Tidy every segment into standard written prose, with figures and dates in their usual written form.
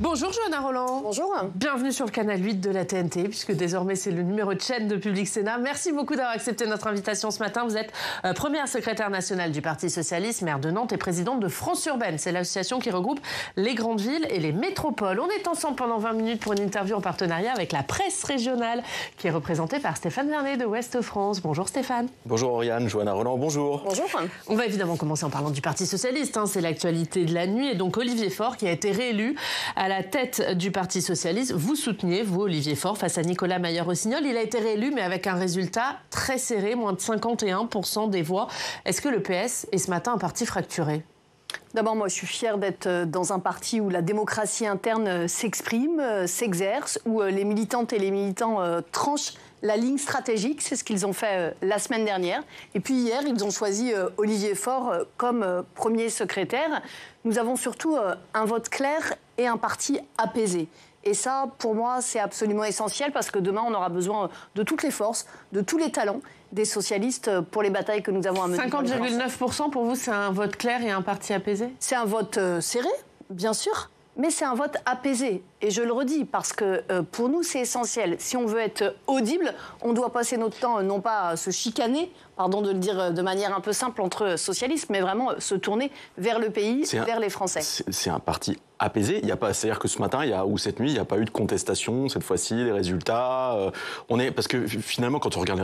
Bonjour Johanna Roland. Bonjour. Bienvenue sur le canal 8 de la TNT, puisque désormais c'est le numéro de chaîne de Public Sénat. Merci beaucoup d'avoir accepté notre invitation ce matin. Vous êtes première secrétaire nationale du Parti Socialiste, maire de Nantes et présidente de France Urbaine. C'est l'association qui regroupe les grandes villes et les métropoles. On est ensemble pendant 20 minutes pour une interview en partenariat avec la presse régionale, qui est représentée par Stéphane Vernet de Ouest France. Bonjour Stéphane. Bonjour Oriane, Johanna Roland, bonjour. Bonjour. On va évidemment commencer en parlant du Parti Socialiste. C'est l'actualité de la nuit. Et donc Olivier Faure, qui a été réélu à la tête du Parti Socialiste. Vous souteniez, vous, Olivier Faure, face à Nicolas Mayer-Rossignol. Il a été réélu, mais avec un résultat très serré, moins de 51% des voix. Est-ce que le PS est ce matin un parti fracturé ? D'abord, moi, je suis fière d'être dans un parti où la démocratie interne s'exprime, s'exerce, où les militantes et les militants tranchent la ligne stratégique. C'est ce qu'ils ont fait la semaine dernière. Et puis hier, ils ont choisi Olivier Faure comme premier secrétaire. Nous avons surtout un vote clair et un parti apaisé. Et ça, pour moi, c'est absolument essentiel parce que demain, on aura besoin de toutes les forces, de tous les talents des socialistes pour les batailles que nous avons à mener. 50,9% pour vous, c'est un vote clair et un parti apaisé ? C'est un vote serré, bien sûr, mais c'est un vote apaisé. Et je le redis, parce que pour nous, c'est essentiel. Si on veut être audible, on doit passer notre temps non pas à se chicaner, pardon de le dire de manière un peu simple entre socialistes, mais vraiment se tourner vers le pays, vers les Français. C'est un parti apaisé. Il y a pas, c'est-à-dire que ce matin, ou cette nuit, il n'y a pas eu de contestation. Cette fois-ci, les résultats, parce que finalement, quand on regarde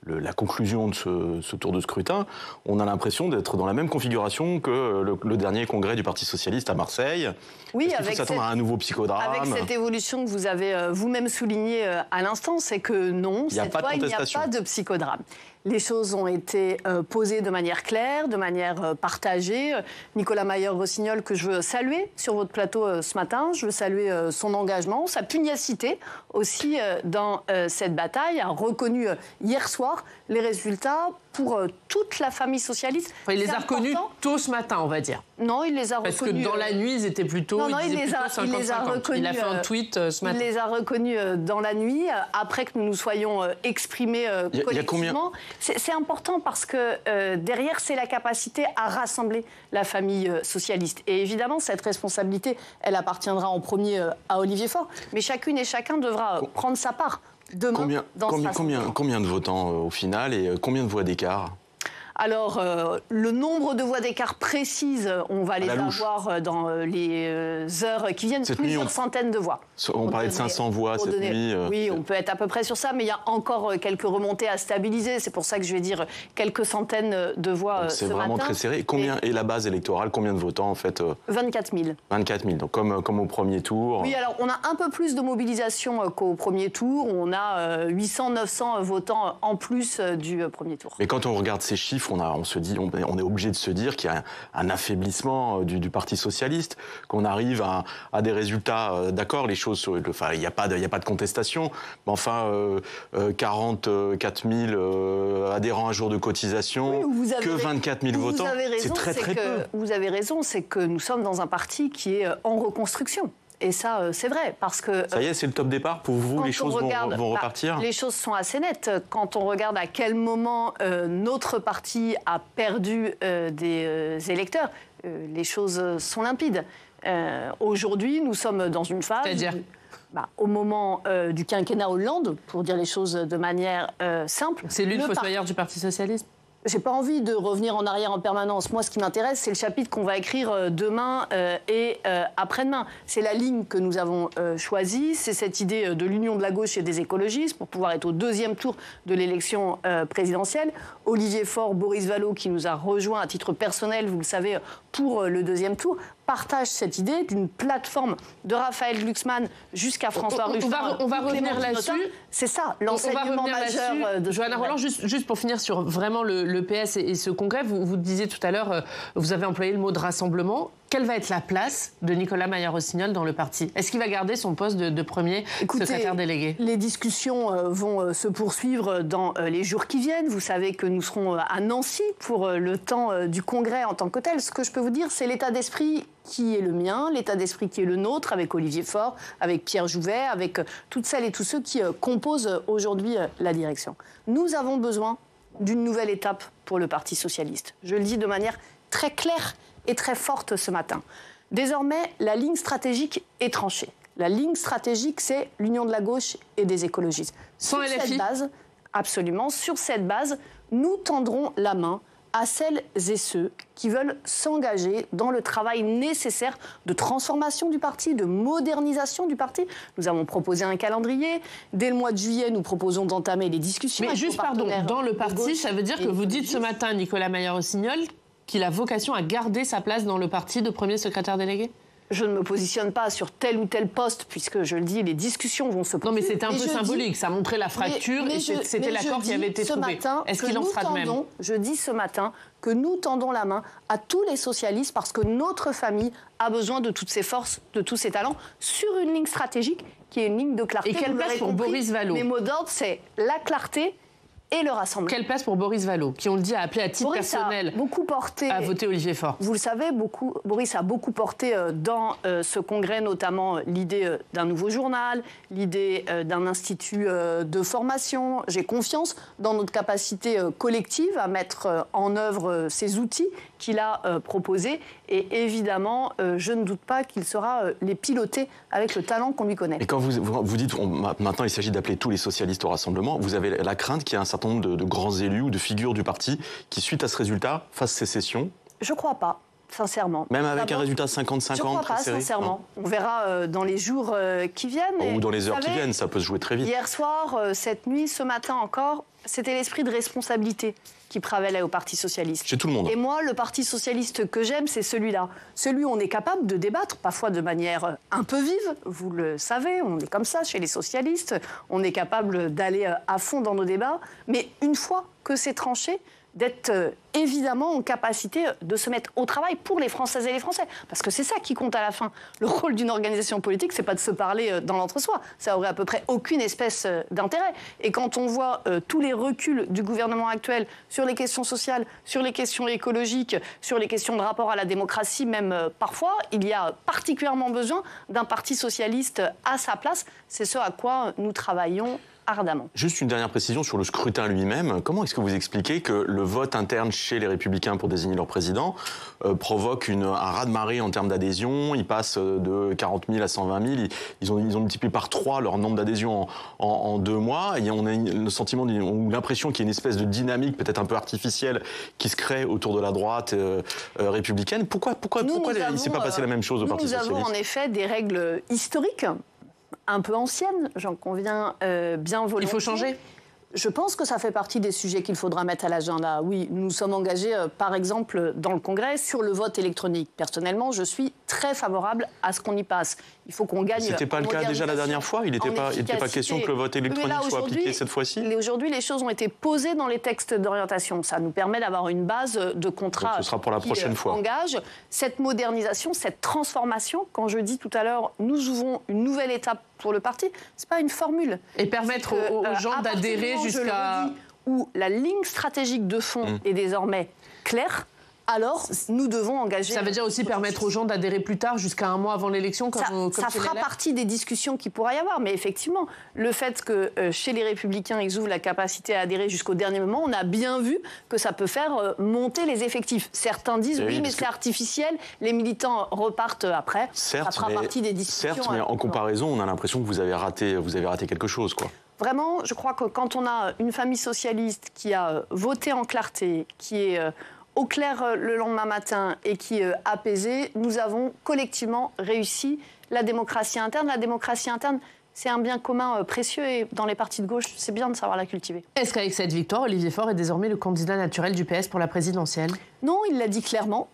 la conclusion de ce tour de scrutin, on a l'impression d'être dans la même configuration que le dernier congrès du Parti socialiste à Marseille. Oui, avec à un nouveau psychodrame. Avec cette évolution que vous avez vous-même soulignée à l'instant, c'est que non, cette fois, il n'y a pas de psychodrame. Les choses ont été posées de manière claire, de manière partagée. Nicolas Mayer-Rossignol, que je veux saluer sur votre plateau ce matin, je veux saluer son engagement, sa pugnacité aussi dans cette bataille, a reconnu hier soir les résultats pour toute la famille socialiste. Enfin, il les a reconnus tôt ce matin, on va dire. Non, il les a reconnus... Parce que dans la nuit, ils étaient plutôt... Non, il les a reconnus... Il a fait un tweet ce matin. Il les a reconnus dans la nuit, après que nous nous soyons exprimés collectivement. C'est important parce que derrière, c'est la capacité à rassembler la famille socialiste. Et évidemment, cette responsabilité, elle appartiendra en premier à Olivier Faure. Mais chacune et chacun devra prendre sa part demain combien de votants au final et combien de voix d'écart ? Alors, le nombre de voix d'écart précises, on va les avoir dans les heures qui viennent, plusieurs centaines de voix. On parlait de 500 voix cette nuit. Oui, on peut être à peu près sur ça, mais il y a encore quelques remontées à stabiliser. C'est pour ça que je vais dire quelques centaines de voix ce matin. C'est vraiment très serré. Et la base électorale, combien de votants en fait 24 000. 24 000, donc comme au premier tour. Oui, alors on a un peu plus de mobilisation qu'au premier tour. On a 800-900 votants en plus du premier tour. Mais quand on regarde ces chiffres, on est obligé de se dire qu'il y a un affaiblissement du Parti socialiste, qu'on arrive à des résultats, d'accord, les choses, il n'y a pas de contestation, mais enfin 44 000 adhérents à jour de cotisation, que 24 000 votants, c'est très peu. Vous avez raison, c'est que nous sommes dans un parti qui est en reconstruction. Et ça, c'est vrai, parce que... Ça y est, c'est le top départ pour vous, les choses vont repartir ? Les choses sont assez nettes. Quand on regarde à quel moment notre parti a perdu des électeurs, les choses sont limpides. Aujourd'hui, nous sommes dans une phase... C'est-à-dire au moment du quinquennat Hollande, pour dire les choses de manière simple... C'est lui le fossoyeur du Parti socialiste ? J'ai pas envie de revenir en arrière en permanence. Moi, ce qui m'intéresse, c'est le chapitre qu'on va écrire demain et après-demain. C'est la ligne que nous avons choisie. C'est cette idée de l'union de la gauche et des écologistes pour pouvoir être au deuxième tour de l'élection présidentielle. Olivier Faure, Boris Vallaud, qui nous a rejoint à titre personnel, vous le savez, pour le deuxième tour, partage cette idée d'une plateforme de Raphaël Glucksmann jusqu'à François Ruffin. On va revenir là-dessus. C'est ça, l'enseignement majeur de Johanna Roland, juste pour finir sur vraiment le PS et ce congrès, vous disiez tout à l'heure, vous avez employé le mot de rassemblement. Quelle va être la place de Nicolas Mayer-Rossignol dans le parti ? Est-ce qu'il va garder son poste de premier secrétaire délégué ? Les discussions vont se poursuivre dans les jours qui viennent. Vous savez que nous serons à Nancy pour le temps du congrès en tant que tel. Ce que je peux vous dire, c'est l'état d'esprit qui est le mien, l'état d'esprit qui est le nôtre, avec Olivier Faure, avec Pierre Jouvet, avec toutes celles et tous ceux qui composent aujourd'hui la direction. Nous avons besoin d'une nouvelle étape pour le Parti socialiste. Je le dis de manière très claire et très forte ce matin. Désormais, la ligne stratégique est tranchée. La ligne stratégique, c'est l'union de la gauche et des écologistes. Sans LFI. Cette base, absolument, sur cette base, nous tendrons la main à celles et ceux qui veulent s'engager dans le travail nécessaire de transformation du parti, de modernisation du parti. Nous avons proposé un calendrier. Dès le mois de juillet, nous proposons d'entamer les discussions. Mais juste, pardon, dans le parti, ça veut dire que vous dites ce matin, Nicolas Maillard-Rossignol, qu'il a vocation à garder sa place dans le parti de premier secrétaire délégué ? Je ne me positionne pas sur tel ou tel poste, puisque, je le dis, les discussions vont se poursuivre. Non, mais c'était un peu symbolique, ça montrait la fracture, et c'était l'accord qui avait été trouvé. Est-ce qu'il en sera de même ? Je dis ce matin que nous tendons la main à tous les socialistes, parce que notre famille a besoin de toutes ses forces, de tous ses talents, sur une ligne stratégique qui est une ligne de clarté. Et quelle place pour Boris Vallaud ? Mes mots d'ordre, c'est la clarté et le rassemblement. Quelle place pour Boris Vallaud, qui, on le dit, a appelé à titre personnel à voter Olivier Faure. Vous le savez, Boris a beaucoup porté dans ce congrès, notamment l'idée d'un nouveau journal, l'idée d'un institut de formation. J'ai confiance dans notre capacité collective à mettre en œuvre ces outils qu'il a proposés. Et évidemment, je ne doute pas qu'il saura les piloter avec le talent qu'on lui connaît. Et quand vous dites, maintenant il s'agit d'appeler tous les socialistes au rassemblement, vous avez la crainte qu'il y ait un certain nombre de grands élus ou de figures du parti qui, suite à ce résultat, fassent sécession ? Je ne crois pas. Sincèrement. Même avec un résultat 50-50 Je ne crois pas, sincèrement. On verra dans les jours qui viennent. Ou dans les heures qui viennent, ça peut se jouer très vite. Hier soir, cette nuit, ce matin encore, c'était l'esprit de responsabilité qui prévalait au Parti socialiste. Chez tout le monde. Et moi, le Parti socialiste que j'aime, c'est celui-là. Celui où on est capable de débattre, parfois de manière un peu vive. Vous le savez, on est comme ça chez les socialistes. On est capable d'aller à fond dans nos débats. Mais une fois que c'est tranché, d'être évidemment en capacité de se mettre au travail pour les Françaises et les Français. Parce que c'est ça qui compte à la fin. Le rôle d'une organisation politique, c'est pas de se parler dans l'entre-soi. Ça aurait à peu près aucune espèce d'intérêt. Et quand on voit tous les reculs du gouvernement actuel sur les questions sociales, sur les questions écologiques, sur les questions de rapport à la démocratie, même parfois, il y a particulièrement besoin d'un parti socialiste à sa place. C'est ce à quoi nous travaillons ardemment. Juste une dernière précision sur le scrutin lui-même. Comment est-ce que vous expliquez que le vote interne chez les Républicains pour désigner leur président provoque un raz-de-marée en termes d'adhésion? Ils passent de 40 000 à 120 000. Ils ont multiplié par 3 leur nombre d'adhésions en 2 mois. Et on a le sentiment ou l'impression qu'il y a une espèce de dynamique peut-être un peu artificielle qui se crée autour de la droite républicaine. Pourquoi il ne s'est pas passé la même chose au Parti socialiste? Nous avons en effet des règles historiques un peu ancienne, j'en conviens bien volontiers. Il faut changer ? Je pense que ça fait partie des sujets qu'il faudra mettre à l'agenda. Oui, nous sommes engagés, par exemple, dans le Congrès, sur le vote électronique. Personnellement, je suis très favorable à ce qu'on y passe. Il faut qu'on gagne. C'était pas le cas déjà la dernière fois? Il n'était pas question que le vote électronique soit appliqué cette fois-ci? Aujourd'hui, les choses ont été posées dans les textes d'orientation. Ça nous permet d'avoir une base de contrat. Donc ce sera pour la prochaine fois. Engage cette modernisation, cette transformation. Quand je dis tout à l'heure, nous ouvrons une nouvelle étape pour le parti, c'est pas une formule. Et permettre aux gens d'adhérer jusqu'à... où la ligne stratégique de fond est désormais claire, alors nous devons engager... Ça veut dire aussi permettre aux gens d'adhérer plus tard, jusqu'à un mois avant l'élection, ça fera partie des discussions qu'il pourra y avoir. Mais effectivement, le fait que chez les Républicains, ils ouvrent la capacité à adhérer jusqu'au dernier moment, on a bien vu que ça peut faire monter les effectifs. Certains disent oui, mais c'est artificiel, les militants repartent après. Certes, ça fera partie des discussions. Certes, mais en comparaison, on a l'impression que vous avez raté quelque chose, quoi. Vraiment, je crois que quand on a une famille socialiste qui a voté en clarté, qui est au clair le lendemain matin et qui est apaisée, nous avons collectivement réussi la démocratie interne. La démocratie interne, c'est un bien commun précieux et dans les partis de gauche, c'est bien de savoir la cultiver. Est-ce qu'avec cette victoire, Olivier Faure est désormais le candidat naturel du PS pour la présidentielle? Non, il l'a dit clairement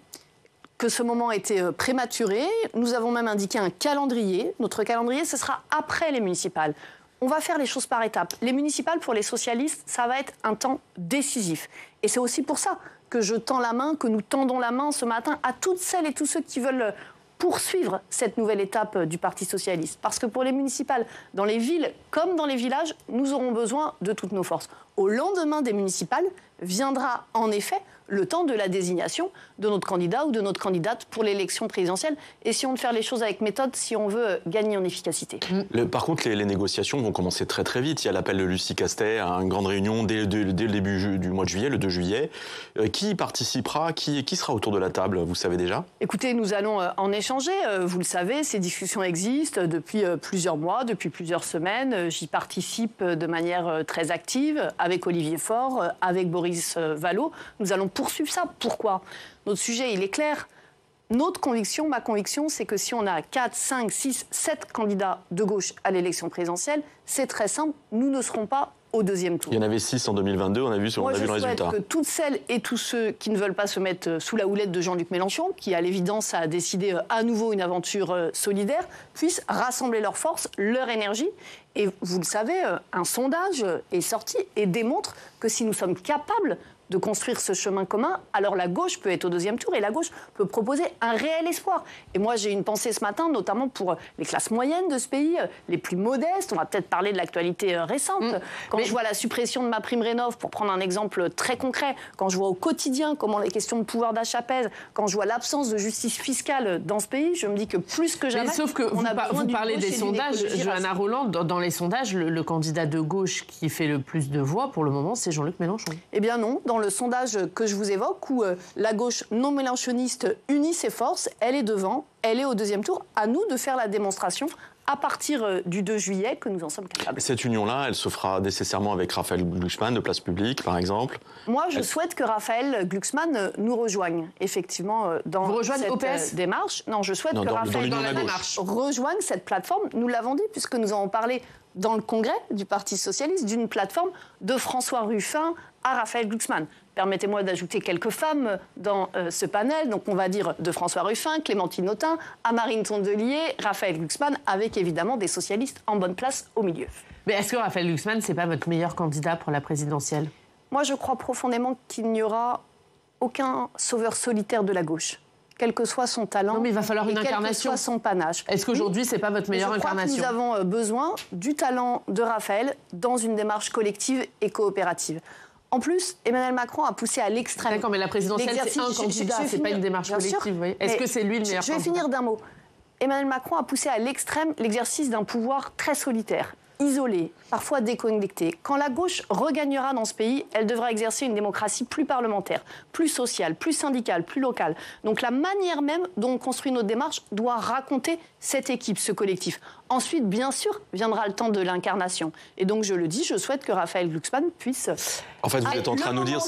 que ce moment était prématuré. Nous avons même indiqué un calendrier. Notre calendrier, ce sera après les municipales. On va faire les choses par étapes. Les municipales, pour les socialistes, ça va être un temps décisif. Et c'est aussi pour ça que je tends la main, que nous tendons la main ce matin à toutes celles et tous ceux qui veulent poursuivre cette nouvelle étape du Parti socialiste. Parce que pour les municipales, dans les villes comme dans les villages, nous aurons besoin de toutes nos forces. au lendemain des municipales, viendra en effet le temps de la désignation de notre candidat ou de notre candidate pour l'élection présidentielle. Essayons de faire les choses avec méthode si on veut gagner en efficacité. Par contre, les négociations vont commencer très très vite. Il y a l'appel de Lucie Castet à une grande réunion dès le début du mois de juillet, le 2 juillet. Qui participera, qui sera autour de la table, vous savez déjà? Écoutez, nous allons en échanger. Vous le savez, ces discussions existent depuis plusieurs mois, depuis plusieurs semaines. J'y participe de manière très active avec Olivier Faure, avec Boris Vallaud. Nous allons poursuivre ça. Pourquoi? Notre sujet, il est clair. Notre conviction, ma conviction, c'est que si on a 4, 5, 6, 7 candidats de gauche à l'élection présidentielle, c'est très simple, nous ne serons pas au deuxième tour. Il y en avait 6 en 2022, on a vu le résultat. Moi, je souhaite que toutes celles et tous ceux qui ne veulent pas se mettre sous la houlette de Jean-Luc Mélenchon, qui à l'évidence a décidé à nouveau une aventure solidaire, puissent rassembler leurs forces, leur énergie. Et vous le savez, un sondage est sorti et démontre que si nous sommes capables de construire ce chemin commun, alors la gauche peut être au deuxième tour et la gauche peut proposer un réel espoir. Et moi, j'ai une pensée ce matin, notamment pour les classes moyennes de ce pays, les plus modestes. On va peut-être parler de l'actualité récente. Quand je vois la suppression de MaPrimeRénov', pour prendre un exemple très concret, quand je vois au quotidien comment les questions de pouvoir d'achat pèsent, quand je vois l'absence de justice fiscale dans ce pays, je me dis que plus que jamais... Mais sauf que vous parlez des sondages, Johanna Rolland, dans les sondages, le candidat de gauche qui fait le plus de voix, pour le moment, c'est Jean-Luc Mélenchon. Eh bien non, dans le sondage que je vous évoque, où la gauche non mélenchoniste unit ses forces, elle est devant, elle est au deuxième tour. À nous de faire la démonstration à partir du 2 juillet que nous en sommes capables. Cette union-là, elle se fera nécessairement avec Raphaël Glucksmann de Place Publique, par exemple? Moi, je souhaite que Raphaël Glucksmann nous rejoigne, effectivement, dans cette démarche. Non, je souhaite que Raphaël rejoigne cette plateforme. Nous l'avons dit, puisque nous avons parlé dans le congrès du Parti socialiste d'une plateforme de François Ruffin à Raphaël Glucksmann. Permettez-moi d'ajouter quelques femmes dans ce panel. Donc on va dire de François Ruffin, Clémentine Autain, à Marine Tondelier, Raphaël Glucksmann, avec évidemment des socialistes en bonne place au milieu. Mais est-ce que Raphaël Glucksmann, c'est pas votre meilleur candidat pour la présidentielle? Moi, je crois profondément qu'il n'y aura aucun sauveur solitaire de la gauche, quel que soit son talent. Non, mais il va falloir une incarnation. Quel que soit son panache. Est-ce qu'aujourd'hui, c'est pas votre meilleure incarnation? Je crois que nous avons besoin du talent de Raphaël dans une démarche collective et coopérative. En plus, Emmanuel Macron a poussé à l'extrême. D'accord, mais la présidentielle, c'est un candidat, c'est pas une démarche collective. Est-ce que c'est lui le meilleur candidat? Je vais finir d'un mot. Emmanuel Macron a poussé à l'extrême l'exercice d'un pouvoir très solitaire, isolé, parfois déconnecté. Quand la gauche regagnera dans ce pays, elle devra exercer une démocratie plus parlementaire, plus sociale, plus syndicale, plus locale. Donc la manière même dont on construit notre démarche doit raconter cette équipe, ce collectif. Ensuite, bien sûr, viendra le temps de l'incarnation. Et donc, je le dis, je souhaite que Raphaël Glucksmann puisse... En fait, vous êtes en train de nous dire...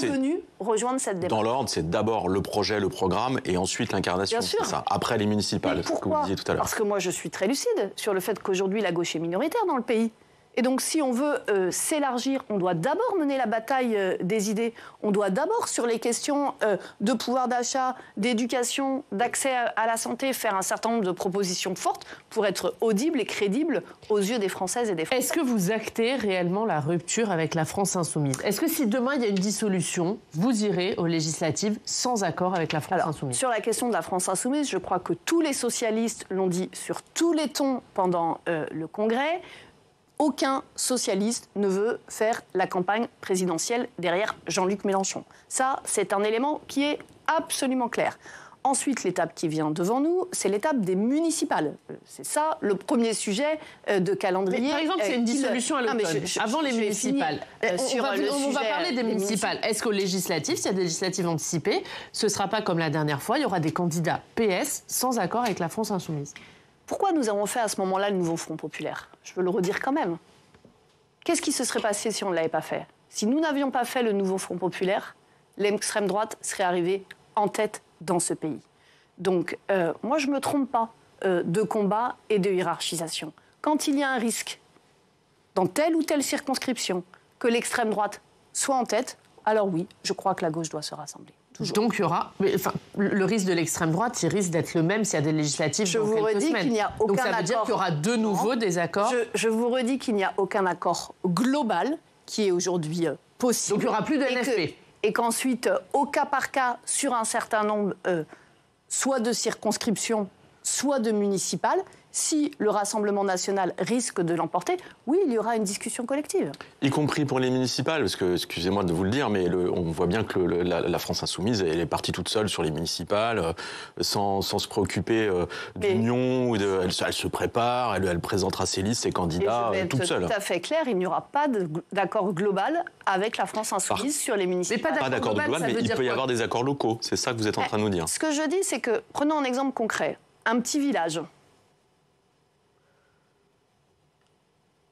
rejoindre cette démarche. Dans l'ordre, c'est d'abord le projet, le programme, et ensuite l'incarnation. C'est ça. Après les municipales, ce que vous disiez tout à l'heure. Parce que moi, je suis très lucide sur le fait qu'aujourd'hui, la gauche est minoritaire dans le pays. Et donc, si on veut s'élargir, on doit d'abord mener la bataille des idées. On doit d'abord, sur les questions de pouvoir d'achat, d'éducation, d'accès à la santé, faire un certain nombre de propositions fortes pour être audibles et crédibles aux yeux des Françaises et des Français. Est-ce que vous actez réellement la rupture avec la France insoumise? Est-ce que si demain, il y a une dissolution, vous irez aux législatives sans accord avec la France insoumise? Sur la question de la France insoumise, je crois que tous les socialistes l'ont dit sur tous les tons pendant le Congrès. Aucun socialiste ne veut faire la campagne présidentielle derrière Jean-Luc Mélenchon. Ça, c'est un élément qui est absolument clair. Ensuite, l'étape qui vient devant nous, c'est l'étape des municipales. C'est ça, le premier sujet de calendrier. Mais par exemple, c'est une dissolution à l'automne, avant les municipales. On va parler des municipales. Est-ce qu'aux législatives, s'il y a des législatives anticipées, ce ne sera pas comme la dernière fois, il y aura des candidats PS sans accord avec la France insoumise? Pourquoi nous avons fait à ce moment-là le nouveau Front populaire? Je veux le redire quand même. Qu'est-ce qui se serait passé si on ne l'avait pas fait? Si nous n'avions pas fait le nouveau Front populaire, l'extrême droite serait arrivée en tête dans ce pays. Donc, moi, je ne me trompe pas de combat et de hiérarchisation. Quand il y a un risque, dans telle ou telle circonscription, que l'extrême droite soit en tête, alors oui, je crois que la gauche doit se rassembler. Toujours. Donc il y aura, le risque de l'extrême droite, il risque d'être le même s'il y a des législatives dans quelques semaines. Je vous redis qu'il n'y a aucun accord. Donc ça veut dire qu'il y aura de nouveau des accords. Je vous redis qu'il n'y a aucun accord global qui est aujourd'hui possible. Donc il n'y aura plus de NFP. Et qu'ensuite, au cas par cas, sur un certain nombre, soit de circonscriptions, soit de municipales. Si le Rassemblement national risque de l'emporter, oui, il y aura une discussion collective. Y compris pour les municipales, parce que, excusez-moi de vous le dire, mais on voit bien que la France insoumise, elle est partie toute seule sur les municipales, sans se préoccuper d'union. Elle se prépare, elle présentera ses listes, ses candidats toute seule. Tout à fait clair, il n'y aura pas d'accord global avec la France insoumise sur les municipales. Mais pas d'accord global, mais il peut y avoir des accords locaux. C'est ça que vous êtes en train de nous dire. Ce que je dis, c'est que, prenons un exemple concret. Un petit village,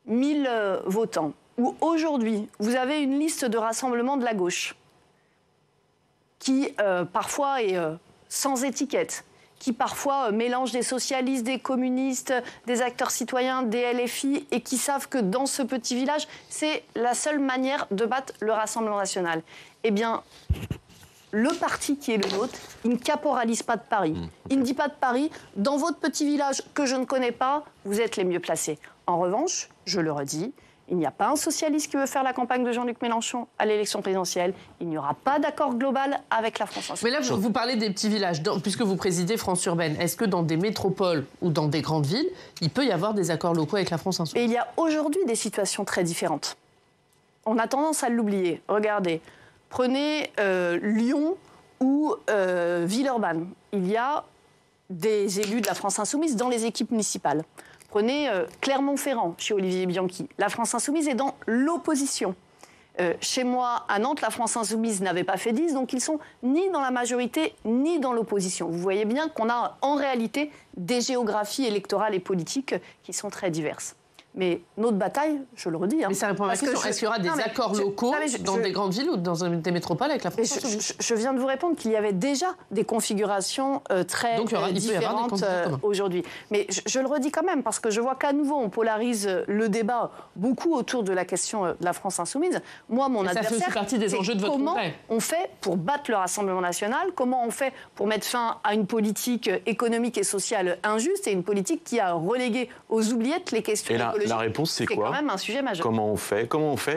1000 votants, où aujourd'hui, vous avez une liste de rassemblement de la gauche qui, parfois, est sans étiquette, qui, parfois, mélange des socialistes, des communistes, des acteurs citoyens, des LFI, et qui savent que dans ce petit village, c'est la seule manière de battre le Rassemblement national. Eh bien, le parti qui est le nôtre, il ne caporalise pas de Paris. Il ne dit pas de Paris, dans votre petit village que je ne connais pas, vous êtes les mieux placés. En revanche, je le redis, il n'y a pas un socialiste qui veut faire la campagne de Jean-Luc Mélenchon à l'élection présidentielle. Il n'y aura pas d'accord global avec la France insoumise. Mais là, vous parlez des petits villages. Puisque vous présidez France urbaine, est-ce que dans des métropoles ou dans des grandes villes, il peut y avoir des accords locaux avec la France insoumise? Et il y a aujourd'hui des situations très différentes. On a tendance à l'oublier. Regardez, prenez Lyon ou Villeurbanne. Il y a des élus de la France insoumise dans les équipes municipales. Prenez Clermont-Ferrand, chez Olivier Bianchi. La France insoumise est dans l'opposition. Chez moi, à Nantes, la France insoumise n'avait pas fait 10, donc ils sont ni dans la majorité, ni dans l'opposition. Vous voyez bien qu'on a en réalité des géographies électorales et politiques qui sont très diverses. Mais notre bataille, je le redis... Mais ça répond à ma question. Est-ce qu'il y aura des accords locaux dans des grandes villes ou dans des métropoles avec la France insoumise? Je viens de vous répondre qu'il y avait déjà des configurations très différentes aujourd'hui. Mais je le redis quand même, parce que je vois qu'à nouveau, on polarise le débat beaucoup autour de la question de la France insoumise. Moi, mon adversaire, ça fait aussi partie des enjeux de votre comment congrès. On fait pour battre le Rassemblement national, comment on fait pour mettre fin à une politique économique et sociale injuste et une politique qui a relégué aux oubliettes les questions écologiques. La réponse, c'est quoi? C'est quand même un sujet majeur. Comment on fait?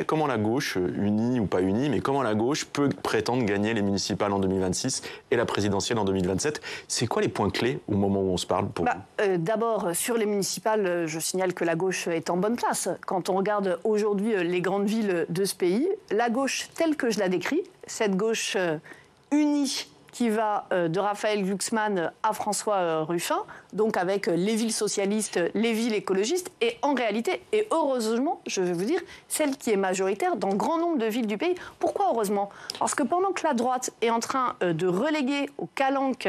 Comment la gauche, unie ou pas unie, mais comment la gauche peut prétendre gagner les municipales en 2026 et la présidentielle en 2027? C'est quoi les points clés au moment où on se parle pour vous? D'abord, sur les municipales, je signale que la gauche est en bonne place. Quand on regarde aujourd'hui les grandes villes de ce pays, la gauche telle que je la décris, cette gauche unie, qui va de Raphaël Glucksmann à François Ruffin, donc avec les villes socialistes, les villes écologistes, et en réalité, et heureusement, je vais vous dire, celle qui est majoritaire dans grand nombre de villes du pays. Pourquoi heureusement? Parce que pendant que la droite est en train de reléguer aux calanques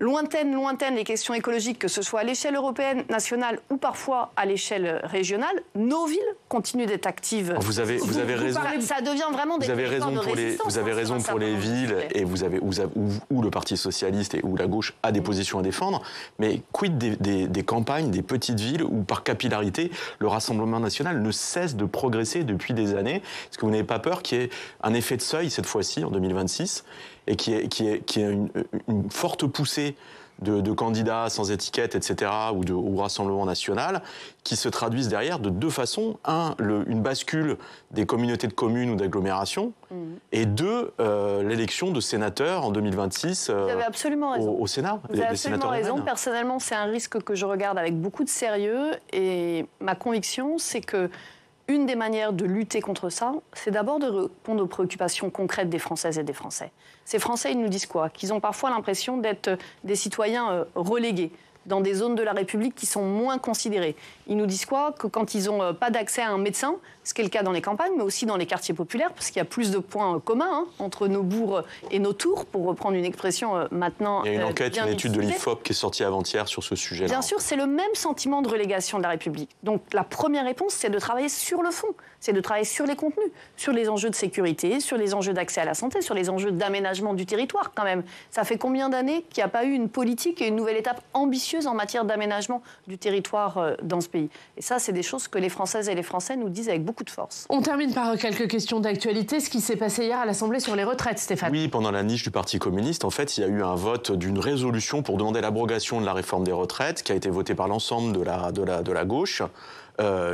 lointaines les questions écologiques, que ce soit à l'échelle européenne, nationale ou parfois à l'échelle régionale, nos villes continuent d'être actives. Vous avez raison. Ça devient vraiment des territoires de résistance. Vous avez raison pour les villes et où le Parti socialiste et où la gauche a des positions à défendre. Mais quid des campagnes, des petites villes où par capillarité, le Rassemblement national ne cesse de progresser depuis des années? Est-ce que vous n'avez pas peur qu'il y ait un effet de seuil cette fois-ci, en 2026, et qui est une forte poussée de candidats sans étiquette, etc., ou Rassemblement national, qui se traduisent derrière de deux façons. Un, une bascule des communautés de communes ou d'agglomérations, et deux, l'élection de sénateurs en 2026 Vous avez absolument raison. Au Sénat. Vous avez absolument raison. Personnellement, c'est un risque que je regarde avec beaucoup de sérieux, et ma conviction, c'est que une des manières de lutter contre ça, c'est d'abord de répondre aux préoccupations concrètes des Françaises et des Français. Ces Français, ils nous disent quoi? Qu'ils ont parfois l'impression d'être des citoyens relégués dans des zones de la République qui sont moins considérées. Ils nous disent quoi? Que quand ils n'ont pas d'accès à un médecin, ce qui est le cas dans les campagnes, mais aussi dans les quartiers populaires, parce qu'il y a plus de points communs entre nos bourgs et nos tours, pour reprendre une expression maintenant. Il y a une enquête, une étude de l'IFOP qui est sortie avant-hier sur ce sujet-là. Bien sûr, c'est le même sentiment de relégation de la République. Donc la première réponse, c'est de travailler sur le fond, c'est de travailler sur les contenus, sur les enjeux de sécurité, sur les enjeux d'accès à la santé, sur les enjeux d'aménagement du territoire quand même. Ça fait combien d'années qu'il n'y a pas eu une politique et une nouvelle étape ambitieuse en matière d'aménagement du territoire dans ce pays? Et ça, c'est des choses que les Françaises et les Français nous disent avec beaucoup de force. On termine par quelques questions d'actualité. Ce qui s'est passé hier à l'Assemblée sur les retraites, Stéphane. Oui, pendant la niche du Parti communiste, en fait, il y a eu un vote d'une résolution pour demander l'abrogation de la réforme des retraites, qui a été votée par l'ensemble de la gauche.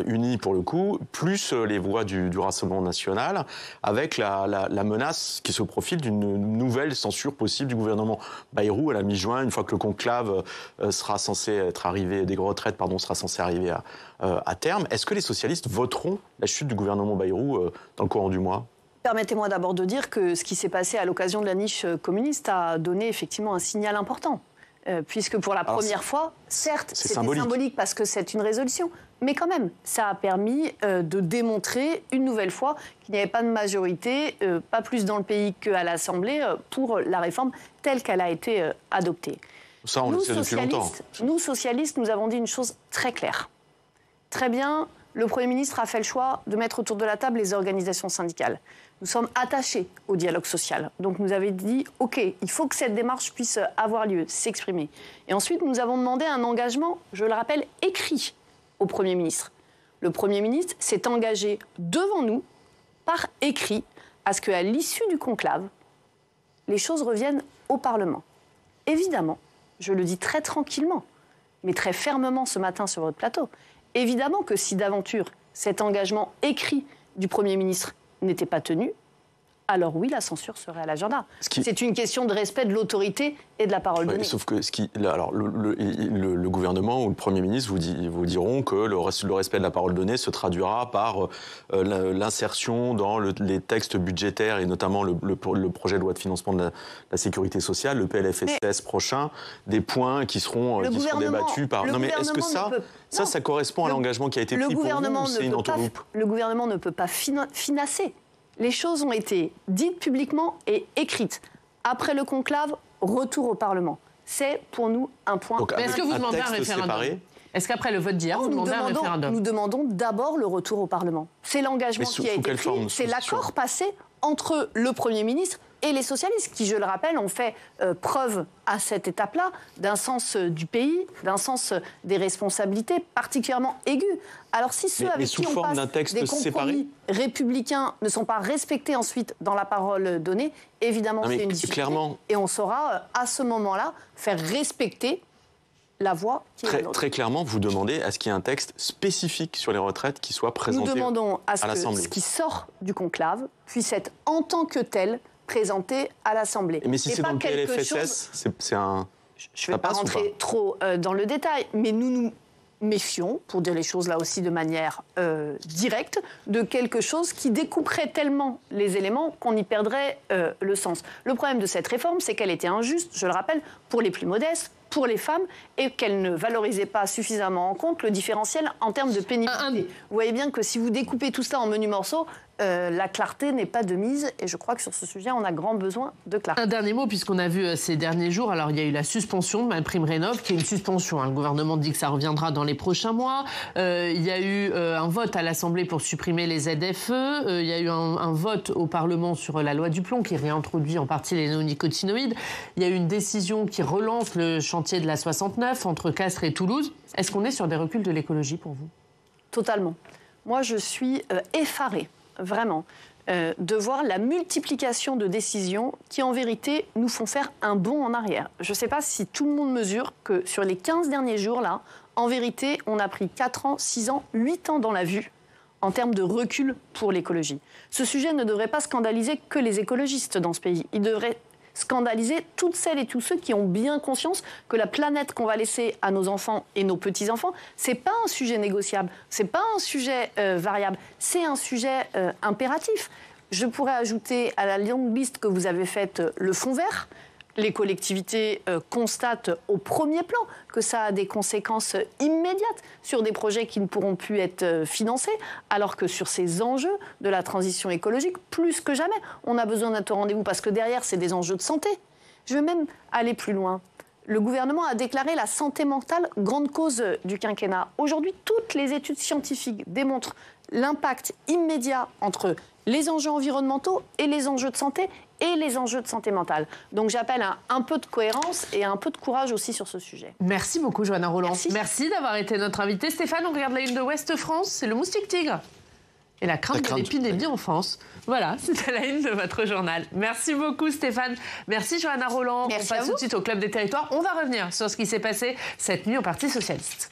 unis pour le coup, plus les voix du Rassemblement national, avec la menace qui se profile d'une nouvelle censure possible du gouvernement Bayrou à la mi-juin, une fois que le conclave sera censé être arrivé, des retraites, sera censé arriver à terme. Est-ce que les socialistes voteront la chute du gouvernement Bayrou dans le courant du mois ? Permettez-moi d'abord de dire que ce qui s'est passé à l'occasion de la niche communiste a donné effectivement un signal important. Puisque pour la première fois, certes, c'était symbolique parce que c'est une résolution, mais quand même, ça a permis de démontrer une nouvelle fois qu'il n'y avait pas de majorité, pas plus dans le pays qu'à l'Assemblée, pour la réforme telle qu'elle a été adoptée. Ça, on le sait depuis longtemps. Nous, socialistes, nous avons dit une chose très claire. Très bien, le Premier ministre a fait le choix de mettre autour de la table les organisations syndicales. Nous sommes attachés au dialogue social. Donc nous avons dit, OK, il faut que cette démarche puisse avoir lieu, s'exprimer. Et ensuite, nous avons demandé un engagement, je le rappelle, écrit au Premier ministre. Le Premier ministre s'est engagé devant nous, par écrit, à ce qu'à l'issue du conclave, les choses reviennent au Parlement. Évidemment, je le dis très tranquillement, mais très fermement ce matin sur votre plateau, évidemment que si d'aventure cet engagement écrit du Premier ministre n'était pas tenu, alors oui, la censure serait à l'agenda. C'est une question de respect de l'autorité et de la parole donnée. Sauf que le gouvernement ou le Premier ministre vous diront que le respect de la parole donnée se traduira par l'insertion dans les textes budgétaires et notamment le projet de loi de financement de la sécurité sociale, le PLFSS prochain, des points qui seront débattus par... Non mais est-ce que ça correspond à l'engagement qui a été pris pour vous ou c'est une entourloupe ? Le gouvernement ne peut pas financer. Les choses ont été dites publiquement et écrites. Après le conclave, retour au Parlement. C'est pour nous un point. Mais est-ce que vous demandez un référendum ? Est-ce qu'après le vote d'hier, vous demandez un référendum ? Nous demandons d'abord le retour au Parlement. C'est l'engagement qui a été pris. C'est l'accord passé entre le Premier ministre et les socialistes, qui, je le rappelle, ont fait preuve à cette étape-là d'un sens du pays, d'un sens des responsabilités particulièrement aigu. Alors si ceux avec qui on passe des compromis républicains ne sont pas respectés ensuite dans la parole donnée, évidemment c'est une difficulté. Clairement. Et on saura à ce moment-là faire respecter la voix qui est la nôtre. Très clairement, vous demandez à ce qu'il y ait un texte spécifique sur les retraites qui soit présenté à l'Assemblée. Nous demandons à ce que ce qui sort du conclave puisse être en tant que tel présenté à l'Assemblée. Mais si c'est dans le PLFSS, c'est un... Je ne vais pas rentrer trop dans le détail, mais nous nous méfions, pour dire les choses là aussi de manière directe, de quelque chose qui découperait tellement les éléments qu'on y perdrait le sens. Le problème de cette réforme, c'est qu'elle était injuste, je le rappelle, pour les plus modestes, pour les femmes, et qu'elle ne valorisait pas suffisamment en compte le différentiel en termes de pénibilité. Vous voyez bien que si vous découpez tout cela en menus morceaux, la clarté n'est pas de mise, et je crois que sur ce sujet, on a grand besoin de clarté. Un dernier mot, puisqu'on a vu ces derniers jours, alors il y a eu la suspension de MaPrimeRénov', qui est une suspension. Le gouvernement dit que ça reviendra dans les prochains mois. Il y a eu un vote à l'Assemblée pour supprimer les ZFE. Il y a eu un vote au Parlement sur la loi du plomb, qui réintroduit en partie les néonicotinoïdes. Il y a eu une décision qui relance le chantier de la 69 entre Castres et Toulouse. Est-ce qu'on est sur des reculs de l'écologie pour vous ? Totalement. Moi, je suis effarée, vraiment, de voir la multiplication de décisions qui, en vérité, nous font faire un bond en arrière. Je ne sais pas si tout le monde mesure que sur les 15 derniers jours, là, en vérité, on a pris 4 ans, 6 ans, 8 ans dans la vue en termes de recul pour l'écologie. Ce sujet ne devrait pas scandaliser que les écologistes dans ce pays. Il devrait scandaliser toutes celles et tous ceux qui ont bien conscience que la planète qu'on va laisser à nos enfants et nos petits-enfants, c'est pas un sujet négociable, c'est pas un sujet variable, c'est un sujet impératif. Je pourrais ajouter à la longue liste que vous avez faite le fonds vert. Les collectivités constatent au premier plan que ça a des conséquences immédiates sur des projets qui ne pourront plus être financés, alors que sur ces enjeux de la transition écologique, plus que jamais, on a besoin d'être au rendez-vous, parce que derrière, c'est des enjeux de santé. Je vais même aller plus loin. Le gouvernement a déclaré la santé mentale grande cause du quinquennat. Aujourd'hui, toutes les études scientifiques démontrent l'impact immédiat entre les enjeux environnementaux et les enjeux de santé et les enjeux de santé mentale. Donc j'appelle à un peu de cohérence et un peu de courage aussi sur ce sujet. Merci beaucoup, Johanna Rolland. Merci d'avoir été notre invitée. Stéphane, on regarde la une de Ouest France, c'est le moustique tigre. Et la crainte de l'épidémie en France. Voilà, c'était la une de votre journal. Merci beaucoup, Stéphane. Merci, Johanna Rolland. Merci. On passe tout de suite au Club des Territoires. On va revenir sur ce qui s'est passé cette nuit au Parti socialiste.